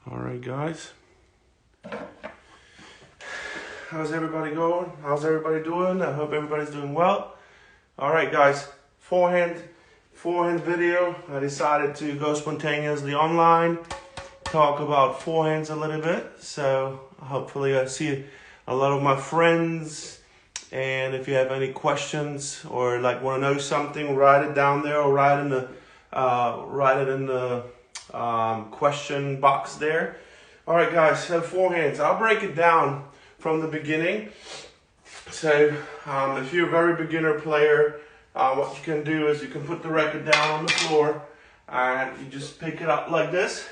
All right, guys. How's everybody going? How's everybody doing? I hope everybody's doing well. All right, guys. Forehand video. I decided to go spontaneously online, talk about forehands a little bit. So hopefully I see a lot of my friends. And if you have any questions or like want to know something, write it down there or write it in the question box there. All right, guys. So forehands. I'll break it down from the beginning. So if you're a very beginner player, what you can do is you can put the racket down on the floor and you just pick it up like this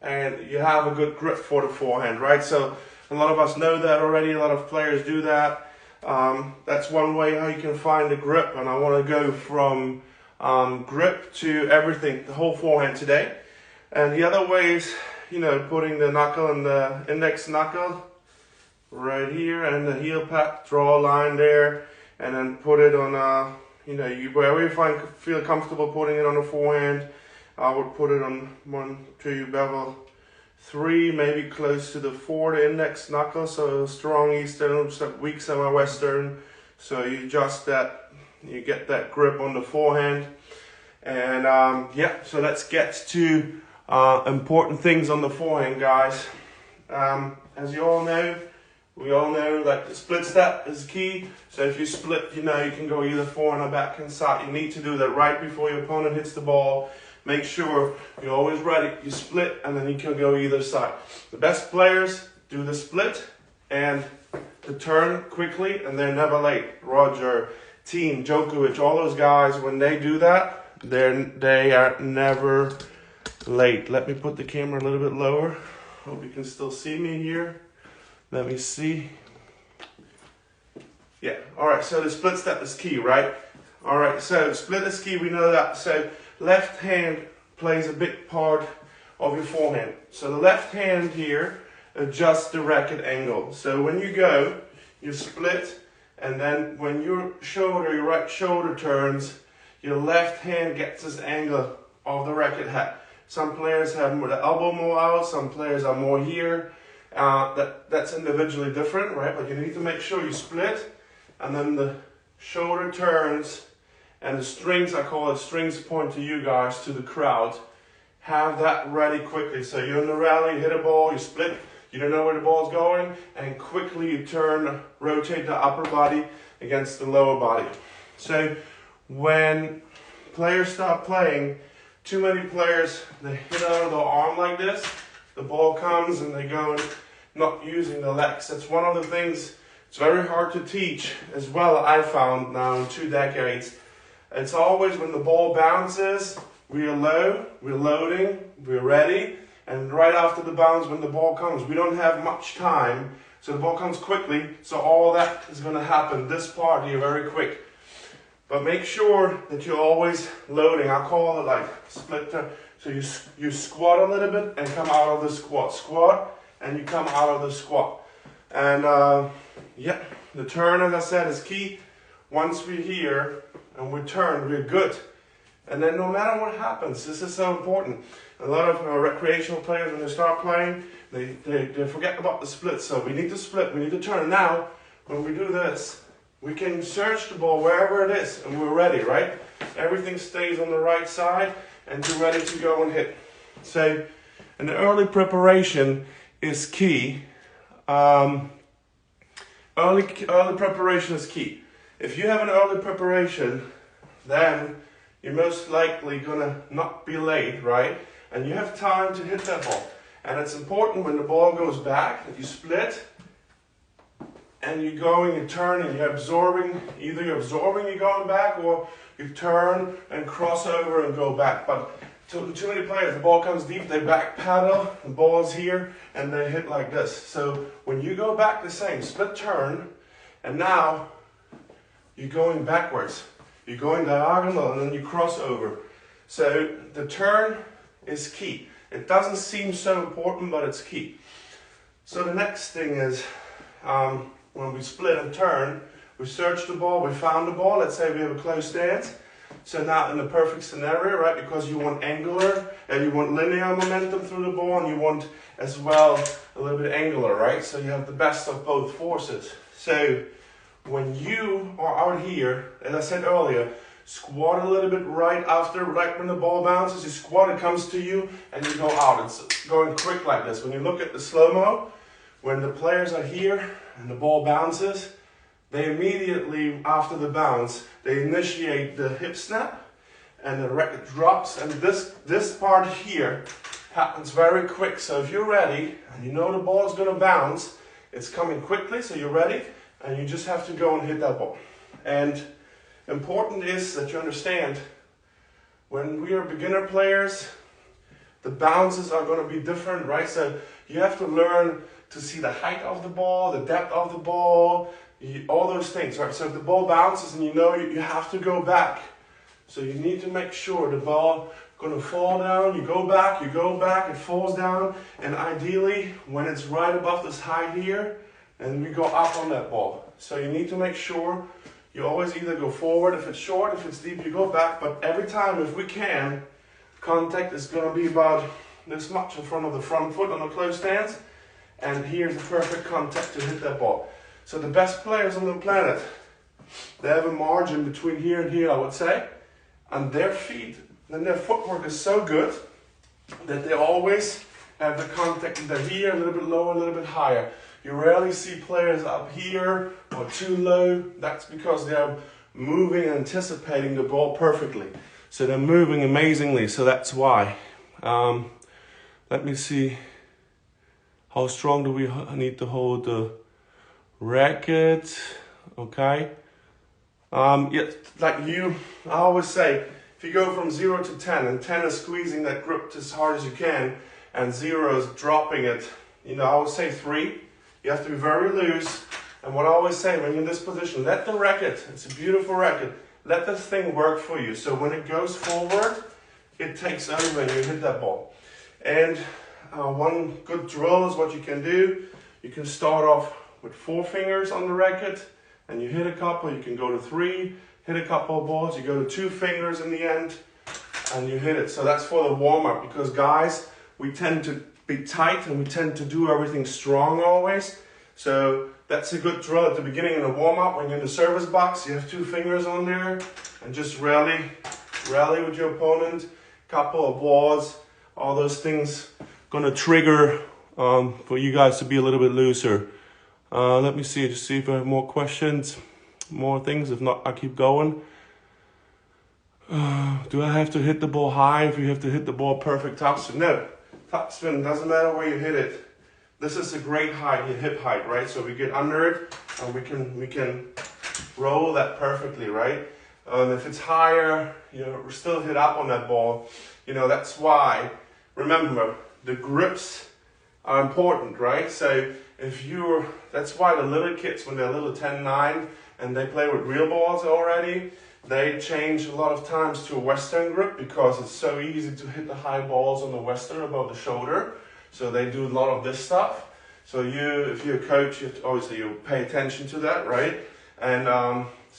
and you have a good grip for the forehand, right? So a lot of us know that already. A lot of players do that. That's one way how you can find the grip, and I want to go from grip to everything, the whole forehand today. And the other way is, putting the knuckle and the index knuckle right here and the heel pad, draw a line there, and then put it on, wherever you feel comfortable putting it on the forehand. I would put it on 1, 2, bevel 3, maybe close to the 4, the index knuckle, so strong eastern, weak semi-western. So you adjust that, you get that grip on the forehand. And so let's get to important things on the forehand, guys. As you all know, we all know like the split step is key. So if you split, you can go either forehand or backhand side. You need to do that right before your opponent hits the ball. Make sure you're always ready. You split and then you can go either side. The best players do the split and the turn quickly, and they're never late. Roger, Team, Djokovic, all those guys, when they do that, they are never late. Let me put the camera a little bit lower. Hope you can still see me here. Let me see. Yeah, all right, so the split step is key, right? All right, so split is key, we know that. So left hand plays a big part of your forehand. So the left hand here adjusts the racket angle. So when you go, you split, and then when your right shoulder turns, your left hand gets this angle of the racket head. Some players have the elbow more out, some players are more here. That's individually different, right? But you need to make sure you split, and then the shoulder turns, and the strings, I call it strings, point to you guys, to the crowd. Have that ready quickly. So you're in the rally, you hit a ball, you split, you don't know where the ball's going, and quickly you turn, rotate the upper body against the lower body. So when players start playing, too many players, they hit out of the arm like this, the ball comes and they go not using the legs. That's one of the things it's very hard to teach as well, I found now in 2 decades. It's always when the ball bounces, we are low, we're loading, we're ready, and right after the bounce, when the ball comes, we don't have much time, so the ball comes quickly, so all that is going to happen, this part here, very quick. But make sure that you're always loading. I call it like split turn. So you squat a little bit and come out of the squat. Squat, and you come out of the squat. And the turn, as I said, is key. Once we're here, and we turn, we're good. And then no matter what happens, this is so important. A lot of recreational players, when they start playing, they forget about the split. So we need to split, we need to turn. Now, when we do this, we can search the ball wherever it is, and we're ready, right? Everything stays on the right side, and you're ready to go and hit. So, an early preparation is key. Early preparation is key. If you have an early preparation, then you're most likely gonna not be late, right? And you have time to hit that ball. And it's important when the ball goes back that you split and you're going and turning, you're absorbing, either you're absorbing, you're going back, or you turn and cross over and go back. But too many players, the ball comes deep, they back paddle, the ball's here, and they hit like this. So when you go back the same, split turn, and now you're going backwards. You're going diagonal and then you cross over. So the turn is key. It doesn't seem so important, but it's key. So the next thing is, when we split and turn, we search the ball, we found the ball, let's say we have a close stance. So now in the perfect scenario, right, because you want angular and you want linear momentum through the ball, and you want as well a little bit angular, right? So you have the best of both forces. So when you are out here, as I said earlier, squat a little bit right when the ball bounces, you squat, it comes to you, and you go out. It's going quick like this. When you look at the slow-mo, when the players are here and the ball bounces, they immediately, after the bounce, they initiate the hip snap, and the racket drops, and this part here happens very quick. So if you're ready, and you know the ball is going to bounce, it's coming quickly, so you're ready, and you just have to go and hit that ball. And important is that you understand, when we are beginner players, the bounces are going to be different, right? So you have to learn to see the height of the ball, the depth of the ball, all those things, right? So if the ball bounces and you know you have to go back, so you need to make sure the ball going to fall down, you go back, it falls down, and ideally when it's right above this height here, and we go up on that ball. So you need to make sure you always either go forward if it's short, if it's deep you go back, but every time if we can, contact is going to be about this much in front of the front foot on a close stance, and here's the perfect contact to hit that ball. So the best players on the planet, they have a margin between here and here, I would say, and their feet, and their footwork is so good that they always have the contact either here, a little bit lower, a little bit higher. You rarely see players up here or too low. That's because they are moving and anticipating the ball perfectly. So they're moving amazingly, so that's why. Let me see. How strong do we need to hold the racket? Okay. Yeah, like I always say, if you go from 0 to 10, and 10 is squeezing that grip as hard as you can, and 0 is dropping it, I always say 3. You have to be very loose. And what I always say, when you're in this position, let the racket, it's a beautiful racket, let this thing work for you. So when it goes forward, it takes over and you hit that ball. And one good drill is what you can do. You can start off with 4 fingers on the racket, and you hit a couple. You can go to 3, hit a couple of balls. You go to 2 fingers in the end, and you hit it. So that's for the warm-up, because guys, we tend to be tight and we tend to do everything strong always. So that's a good drill at the beginning in the warm-up. When you're in the service box, you have 2 fingers on there, and just rally with your opponent. Couple of balls, all those things gonna trigger for you guys to be a little bit looser. Let me see, just see if I have more questions, more things. If not, I keep going. Do I have to hit the ball high if you have to hit the ball perfect topspin? No, topspin doesn't matter where you hit it. This is a great height, your hip height, right? So we get under it and we can roll that perfectly, right? If it's higher, we still hit up on that ball. That's why, remember, the grips are important, right? So that's why the little kids, when they're little 10, 9, and they play with real balls already, they change a lot of times to a Western grip, because it's so easy to hit the high balls on the Western above the shoulder. So they do a lot of this stuff. So if you're a coach, obviously you pay attention to that, right? And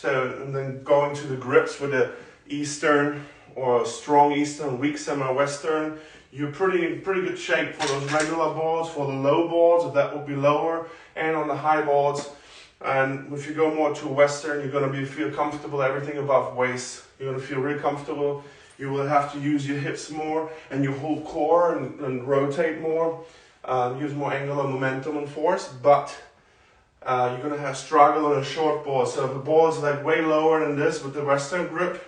and then going to the grips with the Eastern or strong Eastern, weak semi-Western, you're pretty good shape for those regular balls. For the low balls, that will be lower, and on the high balls. And if you go more to Western, you're going to feel comfortable, everything above waist. You're going to feel really comfortable. You will have to use your hips more and your whole core and rotate more, use more angular momentum and force, but you're going to have struggle on a short ball. So if the ball is like way lower than this with the Western grip,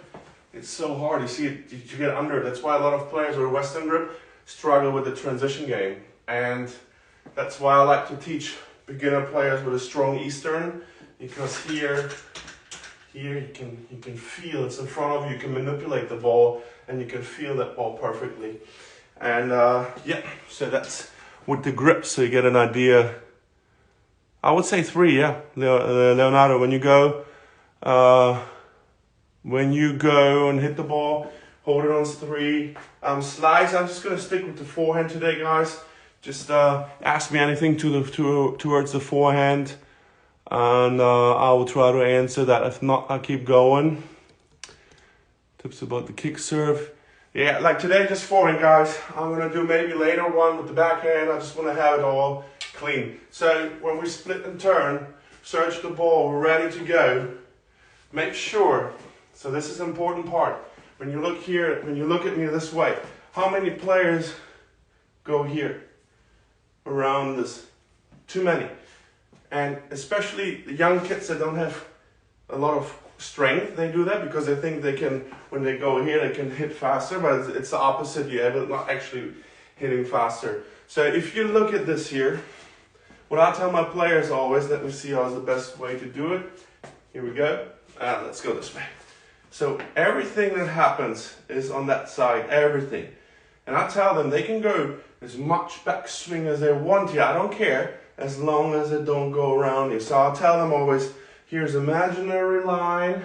it's so hard. You see it, you get under it. That's why a lot of players with a Western grip struggle with the transition game. And that's why I like to teach beginner players with a strong Eastern, because here you can feel it's in front of you. You can manipulate the ball and you can feel that ball perfectly. And yeah, so that's with the grip, so you get an idea. I would say 3, yeah, Leonardo. When you go and hit the ball, hold it on 3. Slides, I'm just gonna stick with the forehand today, guys. Just ask me anything towards the forehand, and I will try to answer that. If not, I'll keep going. Tips about the kick serve. Yeah, like today, just forehand, guys. I'm gonna do maybe later one with the backhand. I just wanna have it all clean. So when we split and turn, search the ball, we're ready to go. Make sure, so this is an important part. When you look here, when you look at me this way, how many players go here around this? Too many. And especially the young kids that don't have a lot of strength, they do that because they think they can, when they go here, they can hit faster, but it's the opposite. You end up not actually hitting faster. So if you look at this here, what I tell my players always, let me see how's the best way to do it. Here we go. Let's go this way. So everything that happens is on that side, everything. And I tell them they can go as much backswing as they want here. I don't care, as long as it don't go around you. So I'll tell them always, here's imaginary line,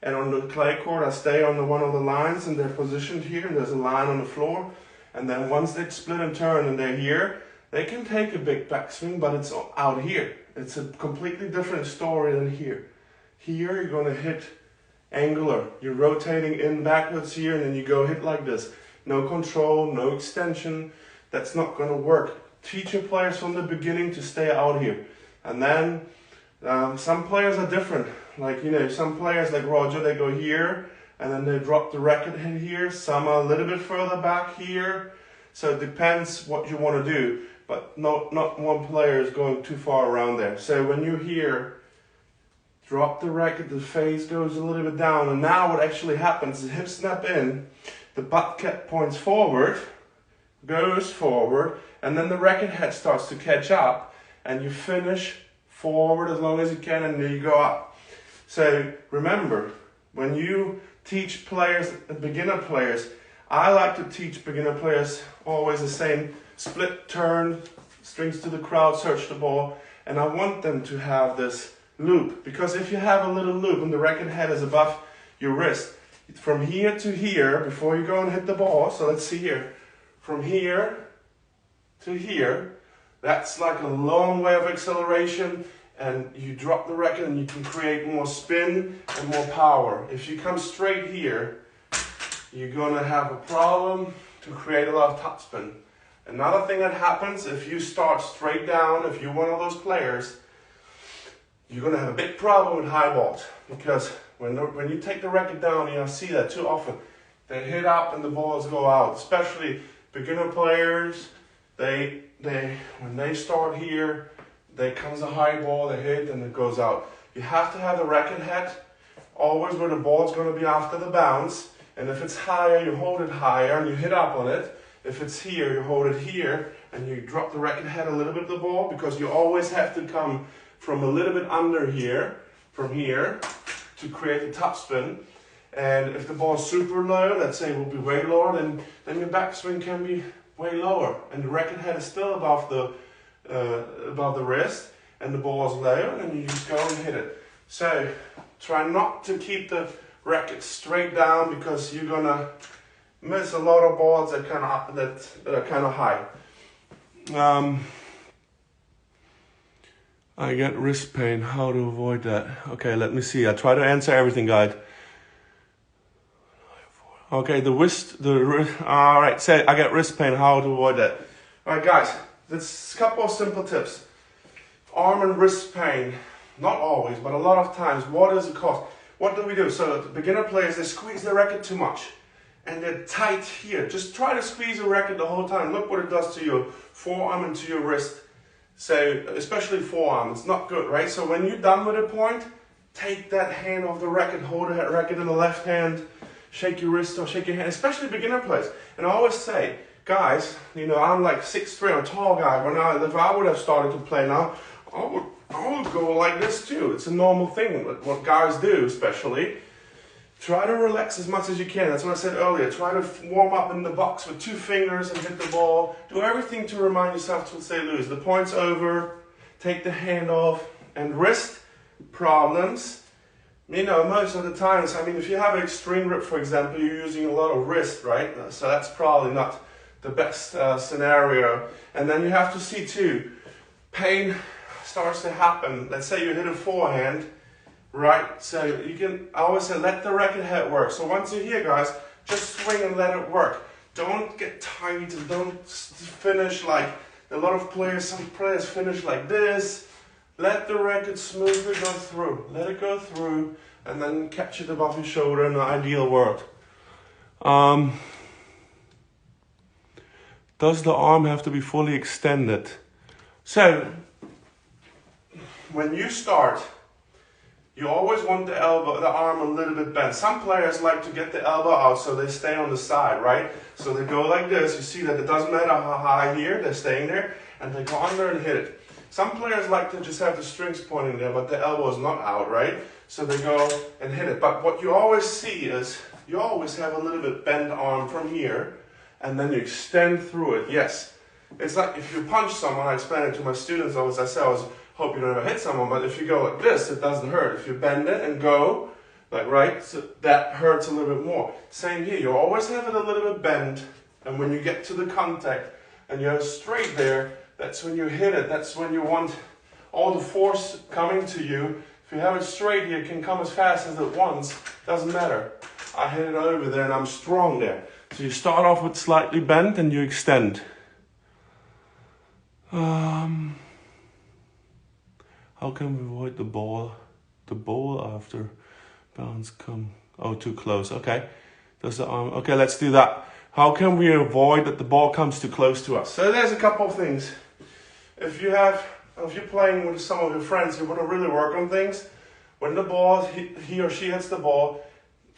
and on the clay court I stay on one of the lines, and they're positioned here, and there's a line on the floor. And then once they split and turn and they're here, they can take a big backswing, but it's out here. It's a completely different story than here. Here you're gonna hit angular. You're rotating in backwards here, and then you go hit like this. No control, no extension. That's not gonna work. Teach your players from the beginning to stay out here. And then some players are different. Like, you know, some players like Roger, they go here and then they drop the racket in here. Some are a little bit further back here. So it depends what you want to do. But not one player is going too far around there. So when you here, drop the racket, the face goes a little bit down. And now what actually happens is hip snap in, the butt cap points forward, goes forward, and then the racket head starts to catch up, and you finish forward as long as you can, and then you go up. So remember, when you teach players, beginner players, I like to teach beginner players always the same split, turn, strings to the crowd, search the ball, and I want them to have this loop, because if you have a little loop and the racket head is above your wrist, from here to here, before you go and hit the ball, so let's see here, from here to here, that's like a long way of acceleration, and you drop the racket and you can create more spin and more power. If you come straight here, you're gonna have a problem to create a lot of topspin. Another thing that happens, if you start straight down, if you're one of those players, you're gonna have a big problem with high balls, because when you take the racket down, I see that too often, they hit up and the balls go out, especially beginner players. When they start here, there comes a high ball, they hit, and it goes out. You have to have the racket head always where the ball's going to be after the bounce. And if it's higher, you hold it higher and you hit up on it. If it's here, you hold it here and you drop the racket head a little bit of the ball, because you always have to come from a little bit under here, from here, to create the topspin. And if the ball's super low, let's say it will be way lower, then your backswing can be way lower, and the racket head is still above the wrist, and the ball is low, and you just go and hit it. So try not to keep the racket straight down, because you're gonna miss a lot of balls that are kind of high. I get wrist pain. How to avoid that? Okay, let me see. I try to answer everything, guys. Okay, all right, say I get wrist pain, how to avoid that. All right, guys, there's a couple of simple tips. Arm and wrist pain, not always, but a lot of times, what is the cause? What do we do? So the beginner players, they squeeze the racket too much, and they're tight here. Just try to squeeze the racket the whole time. Look what it does to your forearm and to your wrist. So, especially forearm, it's not good, right? So when you're done with a point, take that hand off the racket, hold that racket in the left hand, shake your wrist or shake your hand, especially beginner players. And I always say, guys, you know, I'm like 6'3", I'm a tall guy. If I would have started to play now, I would go like this too. It's a normal thing, what guys do especially. Try to relax as much as you can. That's what I said earlier. Try to warm up in the box with 2 fingers and hit the ball. Do everything to remind yourself to stay loose. The point's over, take the hand off, and wrist problems. You know, most of the times, I mean, if you have an extreme grip, for example, you're using a lot of wrist, right? So that's probably not the best scenario. And then you have to see too, pain starts to happen. Let's say you hit a forehand right? So you can, I always say, let the racket head work. So once you're here, guys, just swing and let it work. Don't get tight and don't finish like a lot of players, some players finish like this. Let the racket smoothly go through. Let it go through and then catch it above your shoulder in the ideal world. Does the arm have to be fully extended? So, when you start, you always want the arm a little bit bent. Some players like to get the elbow out so they stay on the side, right? So they go like this. You see that it doesn't matter how high here, they're staying there, and they go under and hit it. Some players like to just have the strings pointing there, but the elbow is not out, right? So they go and hit it. But what you always see is, you always have a little bit bent arm from here, and then you extend through it. Yes. It's like if you punch someone, I explain it to my students always, I say, I hope you don't ever hit someone, but if you go like this, it doesn't hurt. If you bend it and go, like right, so that hurts a little bit more. Same here, you always have it a little bit bent, and when you get to the contact and you're straight there, that's when you hit it, that's when you want all the force coming to you. If you have it straight here, it can come as fast as it wants, doesn't matter. I hit it over there and I'm strong there. So you start off with slightly bent and you extend. How can we avoid the ball after bounce come? Oh, too close. Okay. Does the arm? Okay, let's do that. How can we avoid that the ball comes too close to us? So there's a couple of things. If you're playing with some of your friends, you want to really work on things. When the ball, he or she hits the ball,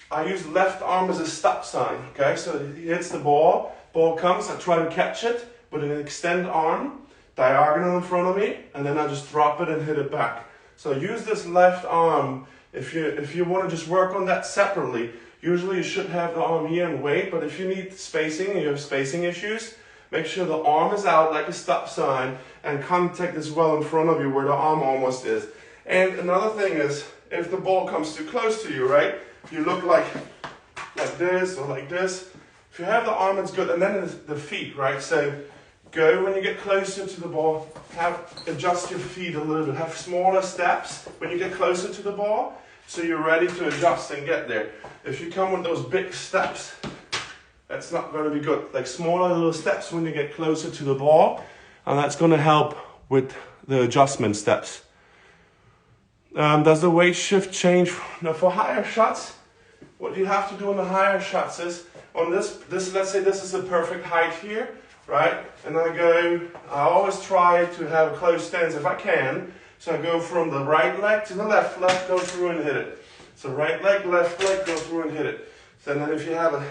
I use left arm as a stop sign. Okay, so he hits the ball comes, I try to catch it with an extend arm, diagonal in front of me, and then I just drop it and hit it back. So use this left arm. If you want to just work on that separately, usually you should have the arm here and wait, but if you need spacing, you have spacing issues, make sure the arm is out like a stop sign and contact is well in front of you where the arm almost is. And another thing is, if the ball comes too close to you, right, you look like this or like this. If you have the arm, it's good. And then the feet, right? So go when you get closer to the ball, adjust your feet a little bit, have smaller steps when you get closer to the ball, so you're ready to adjust and get there. If you come with those big steps, that's not going to be good. Like smaller little steps when you get closer to the ball, and that's going to help with the adjustment steps. Does the weight shift change? Now for higher shots, what you have to do on the higher shots is, on this let's say this is a perfect height here, right? And I always try to have a close stance if I can. So I go from the right leg to the left leg, go through and hit it. So right leg, left leg, go through and hit it. So then if you have a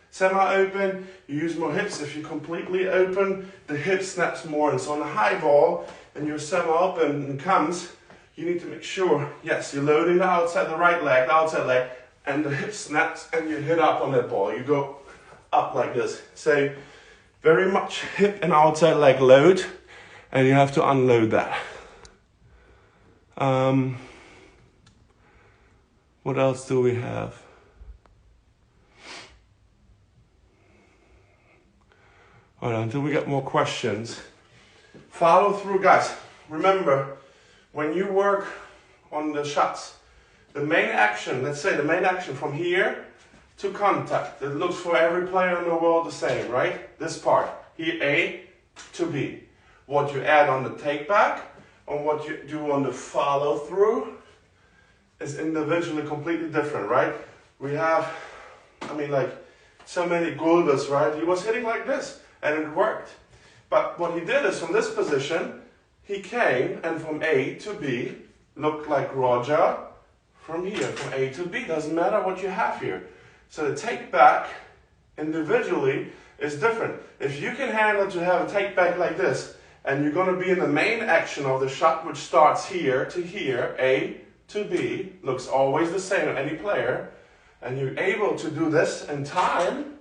semi-open, you use more hips. If you're completely open, the hip snaps more. And so on the high ball, and you're semi-open and comes, you need to make sure, yes, you're loading the outside leg, and the hip snaps, and you hit up on that ball. You go up like this. So very much hip and outside leg load, and you have to unload that. What else do we have? All right, until we get more questions. Follow through, guys. Remember, when you work on the shots, the main action, let's say the main action from here to contact, it looks for every player in the world the same, right? This part, here A to B. What you add on the take back and what you do on the follow through is individually completely different, right? We have, so many Gulbas, right? He was hitting like this and it worked. But what he did is from this position, he came and from A to B looked like Roger from here, from A to B. Doesn't matter what you have here. So the take back individually is different. If you can handle to have a take back like this, and you're going to be in the main action of the shot, which starts here to here, A to B, looks always the same on any player, and you're able to do this in time,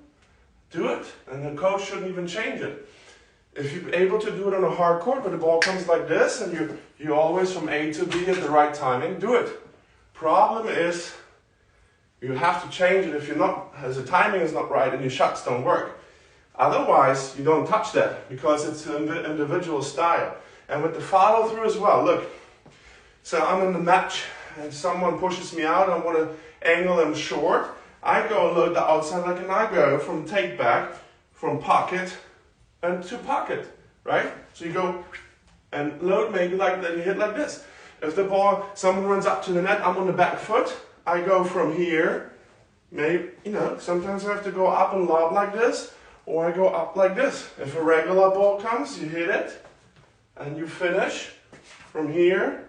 do it. And the coach shouldn't even change it. If you're able to do it on a hard court where the ball comes like this, and you're always from A to B at the right timing, do it. Problem is, you have to change it if you're not, as the timing is not right and your shots don't work. Otherwise, you don't touch that because it's an individual style. And with the follow through as well, look. So I'm in the match and someone pushes me out, I want to angle them short, I go load the outside leg and I go from take back, from pocket and to pocket, right? So you go and load maybe like that, you hit like this. If the ball, someone runs up to the net, I'm on the back foot, I go from here, maybe, you know, sometimes I have to go up and lob like this, or I go up like this. If a regular ball comes, you hit it, and you finish from here,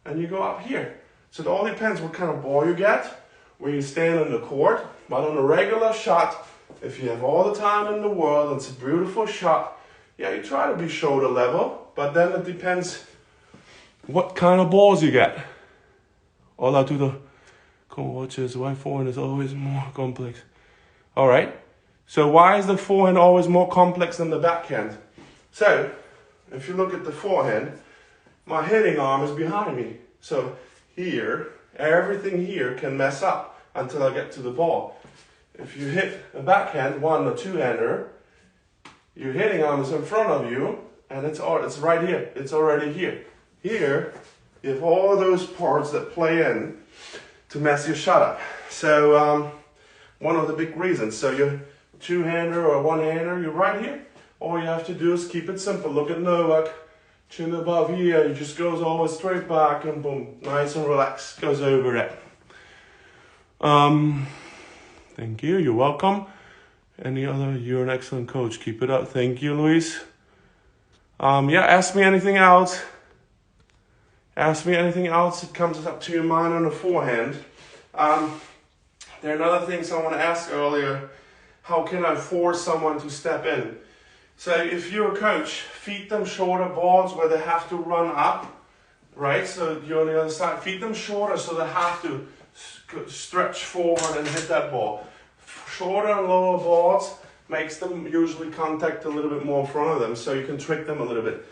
and you go up here. So it all depends what kind of ball you get, where you stand on the court. But on a regular shot, if you have all the time in the world, and it's a beautiful shot, yeah, you try to be shoulder level, but then it depends what kind of balls you get. Hola to the coaches, why forehand is always more complex. All right, so why is the forehand always more complex than the backhand? So, if you look at the forehand, my hitting arm is behind me. So here, everything here can mess up until I get to the ball. If you hit a backhand, one or two-hander, your hitting arm is in front of you, and it's right here. It's already here. Here, you have all those parts that play in to mess your shot up. So one of the big reasons. So your two-hander or one-hander, you're right here. All you have to do is keep it simple. Look at Novak, chin above here. He just goes always straight back and boom, nice and relaxed, goes over it. Thank you, you're welcome. Any other, you're an excellent coach. Keep it up. Thank you, Luis. Yeah, ask me anything else. Ask me anything else that comes up to your mind on the forehand. There are other things I want to ask earlier. How can I force someone to step in? So if you're a coach, feed them shorter balls where they have to run up, right? So you're on the other side. Feed them shorter so they have to stretch forward and hit that ball. Shorter and lower balls makes them usually contact a little bit more in front of them, so you can trick them a little bit.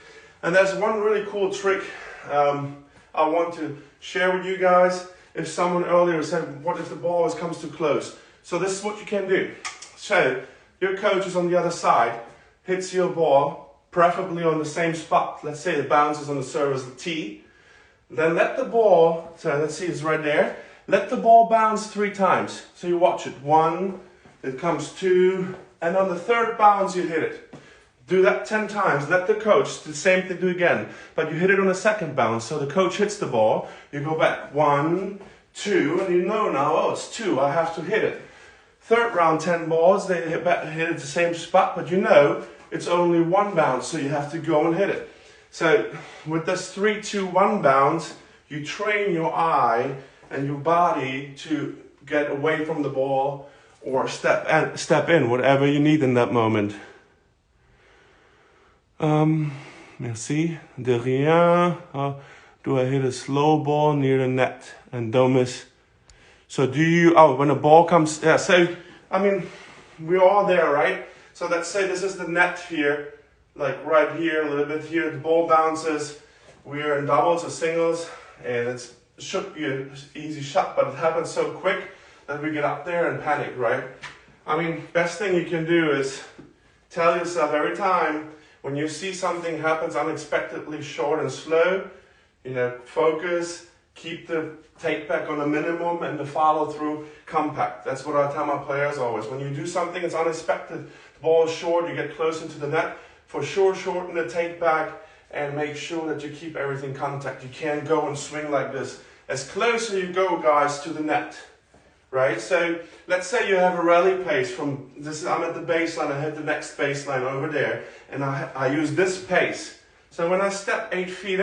And there's one really cool trick I want to share with you guys. If someone earlier said, what if the ball always comes too close? So this is what you can do. So your coach is on the other side, hits your ball, preferably on the same spot. Let's say it bounces on the surface of the tee. Then let the ball, so let's see, it's right there. Let the ball bounce 3 times. So you watch it. 1, it comes 2, and on the 3rd bounce you hit it. Do that 10 times. Let the coach, the same thing, do again. But you hit it on the 2nd bounce. So the coach hits the ball. You go back 1, 2, and you know now, oh, it's 2. I have to hit it. 3rd round, 10 balls. They hit it the same spot, but you know it's only 1 bounce, so you have to go and hit it. So with this 3, 2, 1 bounce, you train your eye and your body to get away from the ball or step in, whatever you need in that moment. Merci. De rien. Do I hit a slow ball near the net and don't miss? So do you, when a ball comes, yeah, so, I mean, we're all there, right? So let's say this is the net here, like right here, a little bit here, the ball bounces, we're in doubles or singles, and it should be an easy shot, but it happens so quick that we get up there and panic, right? I mean, best thing you can do is tell yourself every time when you see something happens unexpectedly short and slow, you know, focus, keep the take back on a minimum and the follow through compact. That's what I tell my players always. When you do something that's unexpected, the ball is short, you get close into the net, for sure shorten the take back and make sure that you keep everything contact. You can't go and swing like this. As close as you go, guys, to the net, right? So let's say you have a rally pace from this, I'm at the baseline, I hit the next baseline over there, and I use this pace. So when I step 8 feet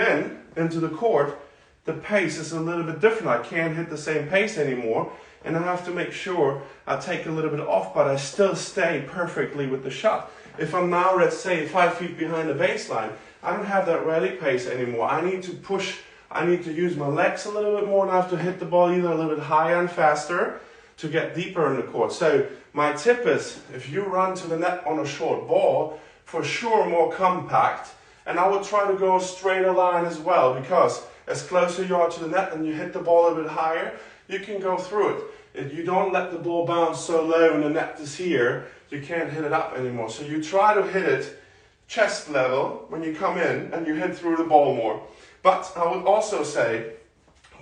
into the court, the pace is a little bit different. I can't hit the same pace anymore, and I have to make sure I take a little bit off, but I still stay perfectly with the shot. If I'm now, let's say, 5 feet behind the baseline, I don't have that rally pace anymore. I need to push, I need to use my legs a little bit more, and I have to hit the ball either a little bit higher and faster to get deeper in the court. So my tip is, if you run to the net on a short ball, for sure more compact, and I would try to go a straighter line as well, because as closer you are to the net and you hit the ball a bit higher, you can go through it. If you don't let the ball bounce so low and the net is here, you can't hit it up anymore. So you try to hit it chest level when you come in and you hit through the ball more. But I would also say,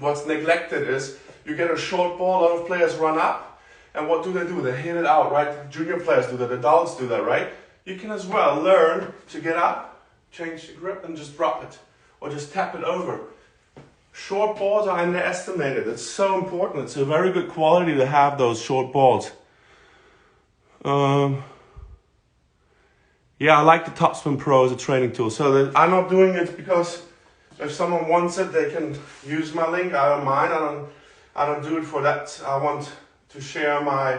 what's neglected is you get a short ball, a lot of players run up, and what do? They hit it out, right? Junior players do that, adults do that, right? You can as well learn to get up, change the grip, and just drop it, or just tap it over. Short balls are underestimated. It's so important. It's a very good quality to have those short balls. Yeah, I like the Topspin Pro as a training tool. So I'm not doing it because if someone wants it, they can use my link. I don't mind. I don't do it for that. I want to share my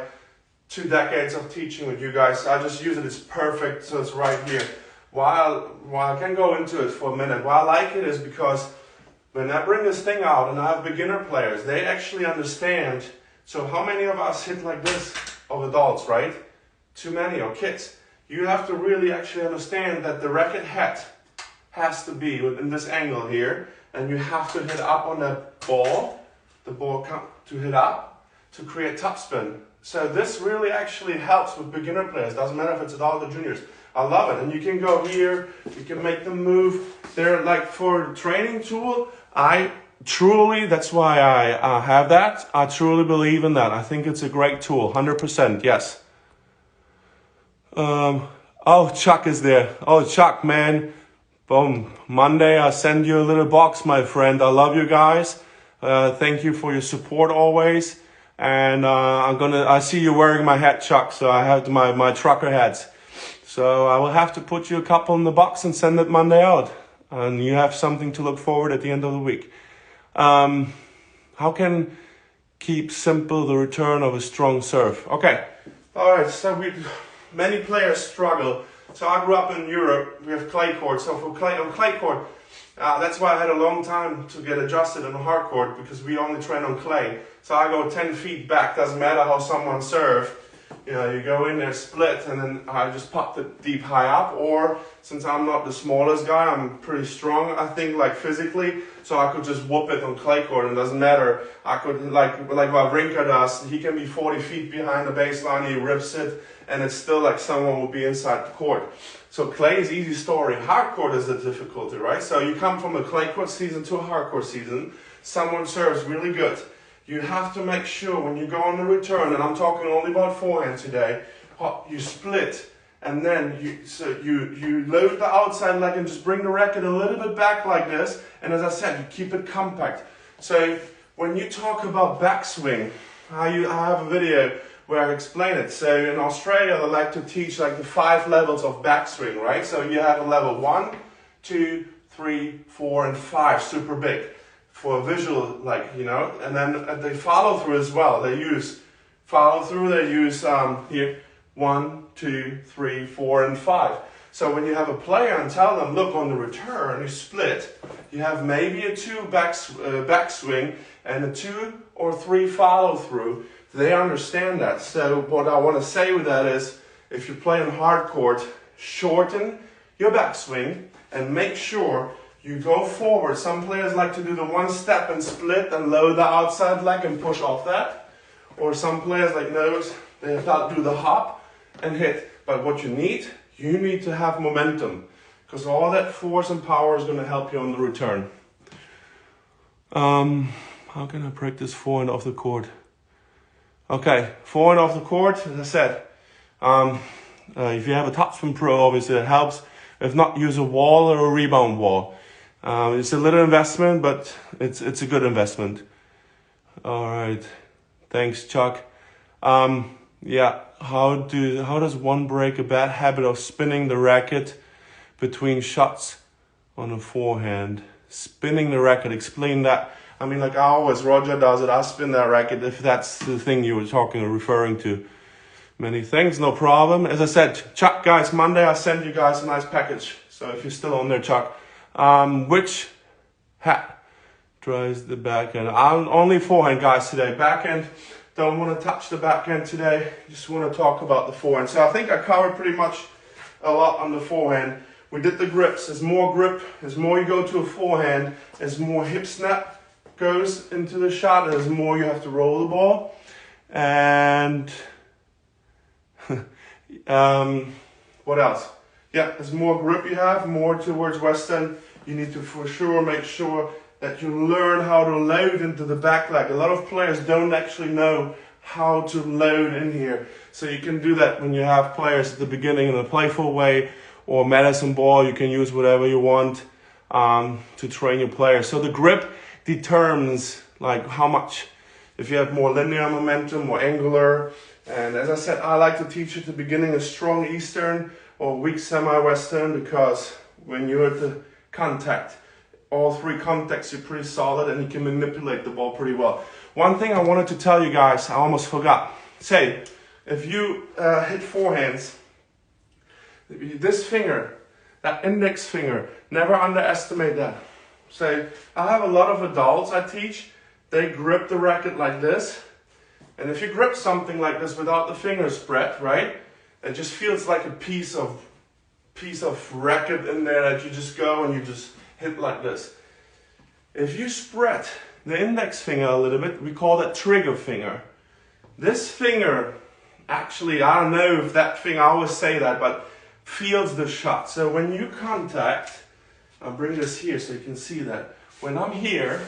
2 decades of teaching with you guys. I just use it. It's perfect. So it's right here. Why I can go into it for a minute. Why I like it is because when I bring this thing out and I have beginner players, they actually understand. So how many of us hit like this of adults, right? Too many, or kids. You have to really actually understand that the racket head has to be within this angle here, and you have to hit up on the ball to hit up to create topspin. So this really actually helps with beginner players. Doesn't matter if it's adult or juniors. I love it. And you can go here, you can make them move. They're like, for a training tool, that's why I have that. I truly believe in that. I think it's a great tool, 100%, yes. Oh, Chuck is there. Oh, Chuck, man. Boom. Monday, I send you a little box, my friend. I love you guys. Thank you for your support always. And I see you wearing my hat, Chuck. So I have my trucker hats. So I will have to put you a couple in the box and send it Monday out. And you have something to look forward at the end of the week. How can keep simple the return of a strong serve? Okay. All right. So many players struggle. So I grew up in Europe. We have clay court. So on clay court, that's why I had a long time to get adjusted on a hard court, because we only train on clay. So I go 10 feet back. Doesn't matter how someone serves. You know, you go in there, split, and then I just pop it deep high up. Or since I'm not the smallest guy, I'm pretty strong, I think, like physically. So I could just whoop it on clay court, and it doesn't matter. I could, like Wawrinka does, he can be 40 feet behind the baseline, he rips it, and it's still like someone will be inside the court. So clay is easy story. Hard court is the difficulty, right? So you come from a clay court season to a hard court season. Someone serves really good. You have to make sure when you go on the return, and I'm talking only about forehand today, you split, and then you load the outside leg and just bring the racket a little bit back like this. And as I said, you keep it compact. So when you talk about backswing, I have a video where I explain it. So in Australia, they like to teach like the 5 levels of backswing, right? So you have a level 1, 2, 3, 4, and 5, super big. For a visual, like, you know, and then they follow through as well. They use follow through, they use here 1, 2, 3, 4, and 5. So when you have a player and tell them, look, on the return, you split, you have maybe a 2 backswing and a 2 or 3 follow through. They understand that. So what I want to say with that is, if you play on hard court, shorten your backswing and make sure you go forward. Some players like to do the 1 step and split and load the outside leg and push off that. Or some players like those, they do the hop and hit. But what you need to have momentum, because all that force and power is going to help you on the return. How can I practice forehand off the court? Okay, forehand off the court, as I said. If you have a Topspin Pro, obviously it helps. If not, use a wall or a rebound wall. It's a little investment, but it's a good investment. All right, thanks, Chuck. Yeah, how does one break a bad habit of spinning the racket between shots on a forehand? Spinning the racket, explain that. I mean, like Roger does it. I spin that racket, if that's the thing you were talking or referring to. Many thanks, no problem. As I said, Chuck, guys, Monday I send you guys a nice package. So if you're still on there, Chuck. Which hat tries the backhand? I'm only forehand, guys, today. Backhand, don't want to touch the backhand today. Just want to talk about the forehand. So I think I covered pretty much a lot on the forehand. We did the grips. As more grip, as more you go to a forehand, as more hip snap goes into the shot, as more you have to roll the ball. And what else? Yeah, as more grip you have, more towards Western, you need to for sure make sure that you learn how to load into the back leg. A lot of players don't actually know how to load in here. So you can do that when you have players at the beginning in a playful way, or medicine ball. You can use whatever you want to train your players. So the grip determines like how much, if you have more linear momentum or angular. And as I said, I like to teach at the beginning a strong Eastern or weak semi-Western, because when you're at the contact, all three contacts, you're pretty solid and you can manipulate the ball pretty well. One thing I wanted to tell you guys, I almost forgot. Say, if you hit forehands, this finger, that index finger, never underestimate that. Say, I have a lot of adults I teach, they grip the racket like this. And if you grip something like this without the fingers spread, right, it just feels like a piece of racket in there that you just go and you just hit like this. If you spread the index finger a little bit, we call that trigger finger. This finger, actually, I don't know if that finger, I always say that, but feels the shot. So when you contact, I'll bring this here so you can see that. When I'm here,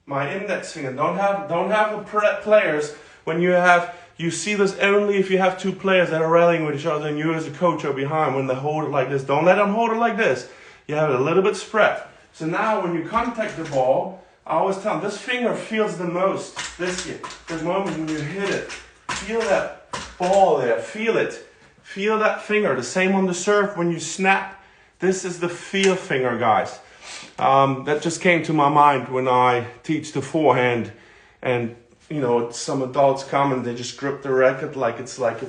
my index finger, don't have the players, when you see this only if you have two players that are rallying with each other and you as a coach are behind when they hold it like this. Don't let them hold it like this. You have it a little bit spread. So now when you contact the ball, I always tell them, this finger feels the most, this here, the moment when you hit it. Feel that ball there, feel it. Feel that finger, the same on the serve when you snap. This is the feel finger, guys. That just came to my mind when I teach the forehand, and you know, some adults come and they just grip the racket like it's like a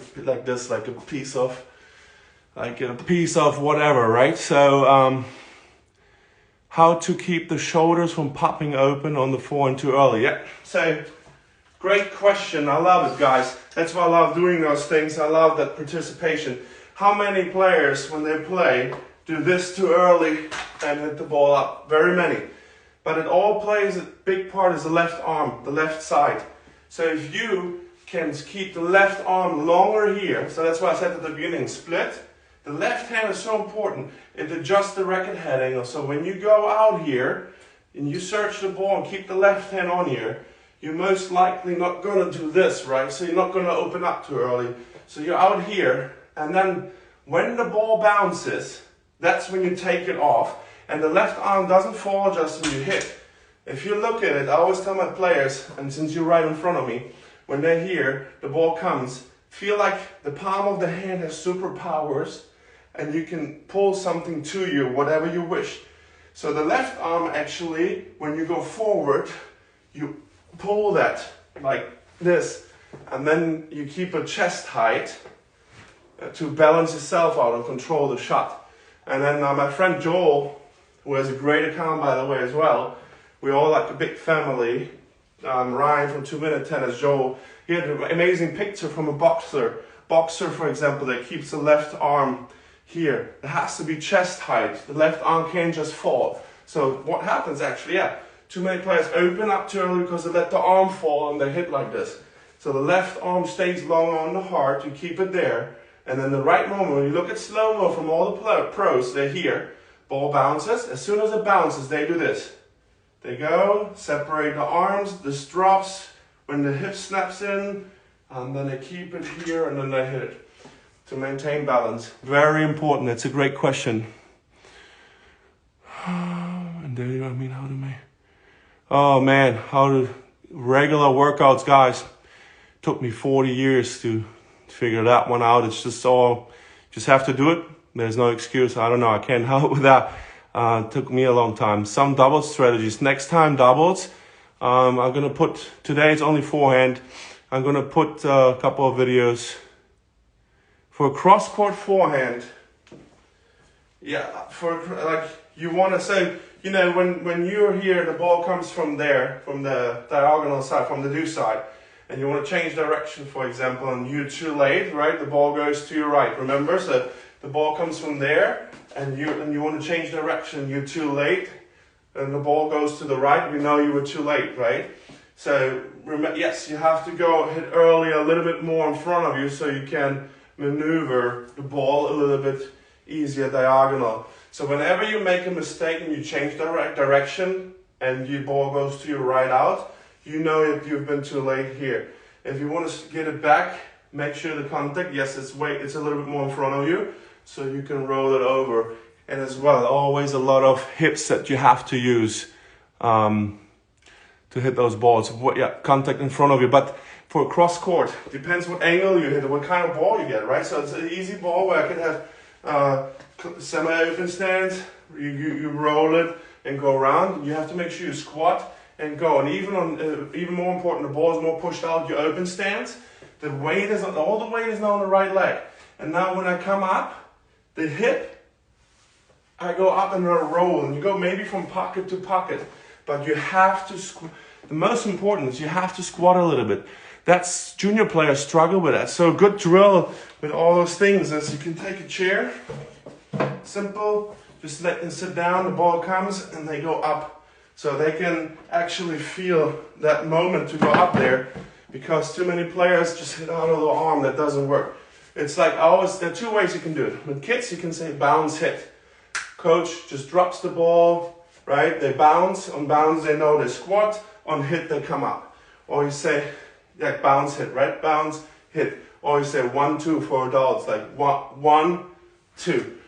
piece of whatever, right? So how to keep the shoulders from popping open on the forehand too early? Yeah, so great question. I love it, guys. That's why I love doing those things. I love that participation. How many players, when they play, do this too early and hit the ball up? Very many. But it all plays, a big part is the left arm, the left side. So if you can keep the left arm longer here, so that's why I said at the beginning, split. The left hand is so important. It adjusts the racket head angle. So when you go out here and you search the ball and keep the left hand on here, you're most likely not going to do this, right? So you're not going to open up too early. So you're out here, and then when the ball bounces, that's when you take it off. And the left arm doesn't fall just when you hit. If you look at it, I always tell my players, and since you're right in front of me, when they're here, the ball comes, feel like the palm of the hand has superpowers, and you can pull something to you, whatever you wish. So the left arm actually, when you go forward, you pull that like this, and then you keep a chest height to balance yourself out and control the shot. And then my friend Joel, who has a great account by the way as well, we're all like a big family. Ryan from 2 Minute Tennis, Joel, he had an amazing picture from a boxer, for example, that keeps the left arm here. It has to be chest height. The left arm can't just fall. So what happens actually, yeah, too many players open up too early because they let the arm fall and they hit like this. So the left arm stays long on the heart, you keep it there, and then the right moment, when you look at slow-mo from all the pros, they're here, ball bounces, as soon as it bounces, they do this. They go, separate the arms, this drops, when the hip snaps in, and then they keep it here, and then they hit it to maintain balance. Very important, it's a great question. And there you go, I mean, how to make... Oh man, how to... Regular workouts, guys. Took me 40 years to figure that one out. It's just all, just have to do it. There's no excuse. I don't know. I can't help with that. It took me a long time. Some double strategies. Next time doubles. I'm going to put, today it's only forehand. I'm going to put a couple of videos for cross-court forehand. Yeah, for like, you want to say, you know, when you're here, the ball comes from there, from the diagonal side, from the do side, and you want to change direction, for example, and you're too late, right? The ball goes to your right. Remember, so the ball comes from there, and you want to change direction. You're too late, and the ball goes to the right. We know you were too late, right? So yes, you have to go hit early, a little bit more in front of you, so you can maneuver the ball a little bit easier diagonal. So whenever you make a mistake and you change direction, and your ball goes to your right out, you know if you've been too late here. If you want to get it back, make sure the contact, yes, it's a little bit more in front of you, so you can roll it over. And as well, always a lot of hips that you have to use to hit those balls. Yeah, contact in front of you. But for cross court, depends what angle you hit it, what kind of ball you get, right? So it's an easy ball where I can have semi-open stance. You roll it and go around. You have to make sure you squat and go. And even more important, the ball is more pushed out. Your open stance. The weight is all the weight is now on the right leg. And now when I come up, the hip, I go up and I roll, and you go maybe from pocket to pocket. But you have to the most important is you have to squat a little bit. That's junior players struggle with that. So a good drill with all those things is you can take a chair, simple, just let them sit down, the ball comes and they go up. So they can actually feel that moment to go up there, because too many players just hit out of the arm. That doesn't work. It's like always, there are two ways you can do it. With kids, you can say bounce hit. Coach just drops the ball, right? They bounce, on bounce they know they squat, on hit they come up. Or you say, like bounce hit, right? Bounce, hit. Or you say 1, 2 for adults, like 1, 2.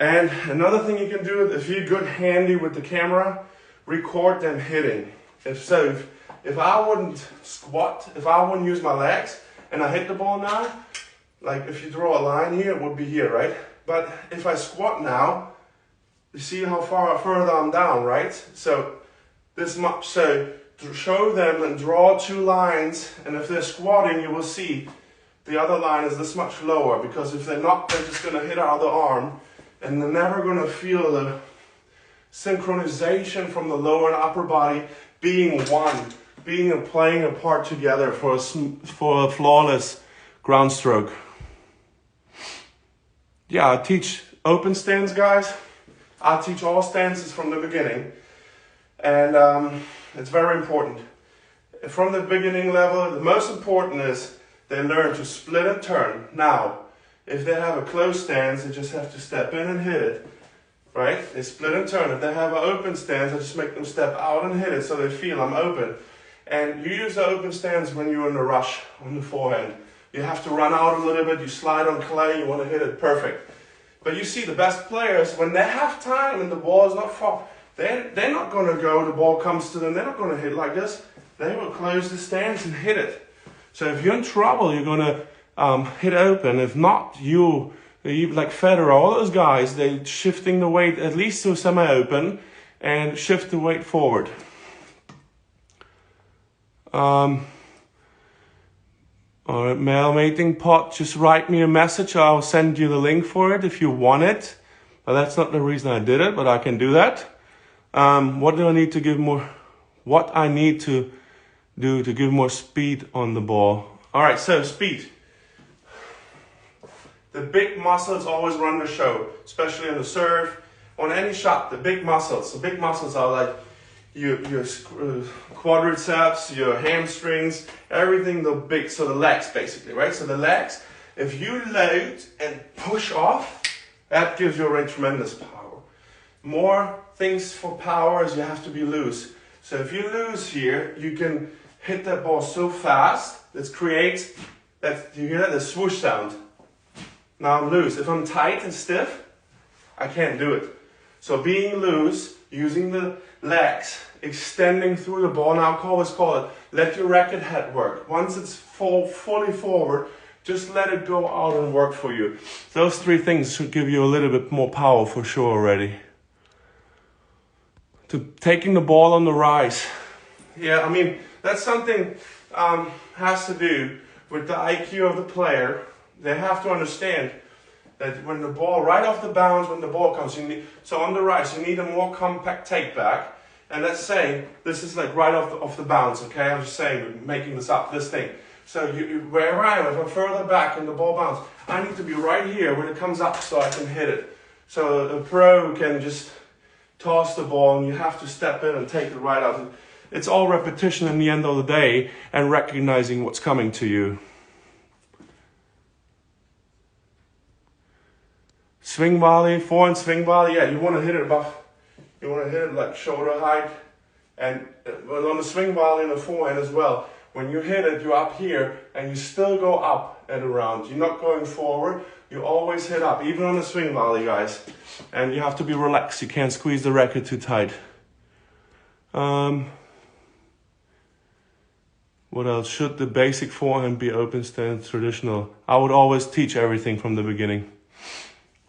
And another thing you can do, if you're good handy with the camera, record them hitting. If I wouldn't squat, if I wouldn't use my legs, and I hit the ball now, like if you draw a line here, it would be here, right? But if I squat now, you see how further I'm down, right? So this much, so to show them and draw 2 lines, and if they're squatting, you will see the other line is this much lower, because if they're not, they're just gonna hit out the arm, and they're never gonna feel the synchronization from the lower and upper body being one, playing a part together for a flawless ground stroke. Yeah, I teach open stance, guys. I teach all stances from the beginning, and it's very important. From the beginning level, the most important is they learn to split and turn. Now, if they have a closed stance, they just have to step in and hit it, right? They split and turn. If they have an open stance, I just make them step out and hit it so they feel I'm open. And you use the open stance when you're in a rush on the forehand. You have to run out a little bit, you slide on clay, you want to hit it perfect. But you see the best players, when they have time and the ball is not far, they're not going to go, the ball comes to them, they're not going to hit like this. They will close the stance and hit it. So if you're in trouble, you're going to hit open. If not, you like Federer, all those guys, they're shifting the weight at least to semi-open and shift the weight forward. Alright, male mating pot, just write me a message. I'll send you the link for it if you want it. But that's not the reason I did it, but I can do that. What do I need to give more? What I need to do to give more speed on the ball. Alright, so speed. The big muscles always run the show, especially on the serve. On any shot, the big muscles are like your quadriceps, your hamstrings, everything the big, so the legs basically, right? So the legs, if you load and push off, that gives you a tremendous power. More things for power is you have to be loose. So if you lose here, you can hit that ball so fast, it creates that, you hear that, the swoosh sound. Now I'm loose. If I'm tight and stiff, I can't do it. So being loose, using the legs, extending through the ball. Now I always call it, let your racket head work. Once it's fully forward, just let it go out and work for you. Those 3 things should give you a little bit more power for sure already. To taking the ball on the rise. Yeah, I mean, that's something has to do with the IQ of the player. They have to understand that when the ball, right off the bounce, when the ball comes, so on the rise, you need a more compact take back. And let's say this is like right off the bounce, okay? I'm just saying, making this up, this thing. So wherever I am, if I'm further back and the ball bounces, I need to be right here when it comes up so I can hit it. So a pro can just toss the ball and you have to step in and take it right out. It's all repetition in the end of the day and recognizing what's coming to you. Swing volley, forehand swing volley, yeah, you want to hit it above, you want to hit it like shoulder height, And on the swing volley and the forehand as well, when you hit it, you're up here and you still go up and around. You're not going forward. You always hit up, even on the swing volley, guys. And you have to be relaxed. You can't squeeze the racket too tight. What else? Should the basic forehand be open stance traditional? I would always teach everything from the beginning.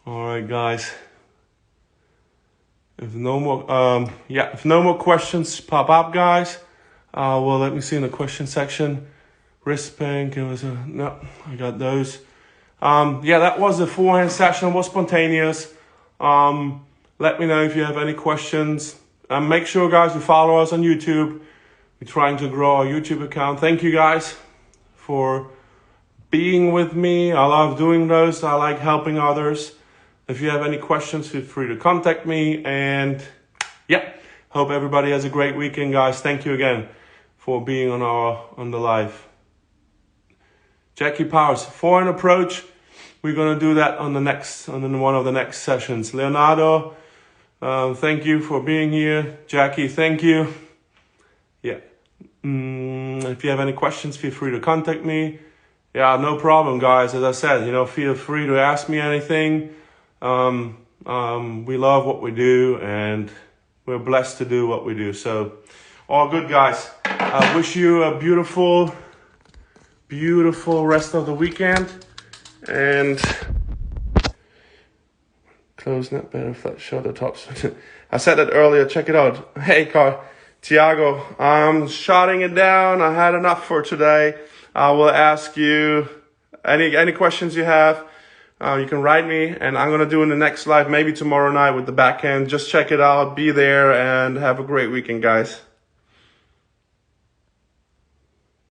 All right, guys. If no more questions pop up, guys, well, let me see in the question section. Wrist pain, no, I got those. Yeah, that was the forehand session. It was spontaneous. Let me know if you have any questions. Make sure, guys, you follow us on YouTube. We're trying to grow our YouTube account. Thank you, guys, for being with me. I love doing those. I like helping others. If you have any questions, feel free to contact me. And yeah, hope everybody has a great weekend, guys. Thank you again for being on the live. Jackie Powers, forehand approach. We're gonna do that on one of the next sessions. Leonardo, thank you for being here. Jackie, thank you. Yeah. If you have any questions, feel free to contact me. Yeah, no problem, guys. As I said, feel free to ask me anything. We love what we do and we're blessed to do what we do. So all good, guys. I wish you a beautiful rest of the weekend, and close not better flat shot the tops. I said that earlier. Check it out. Hey, Tiago, I'm shutting it down. I had enough for today. I will ask you any questions you have. You can write me, and I'm going to do in the next live, maybe tomorrow night with the backhand. Just check it out, be there, and have a great weekend, guys.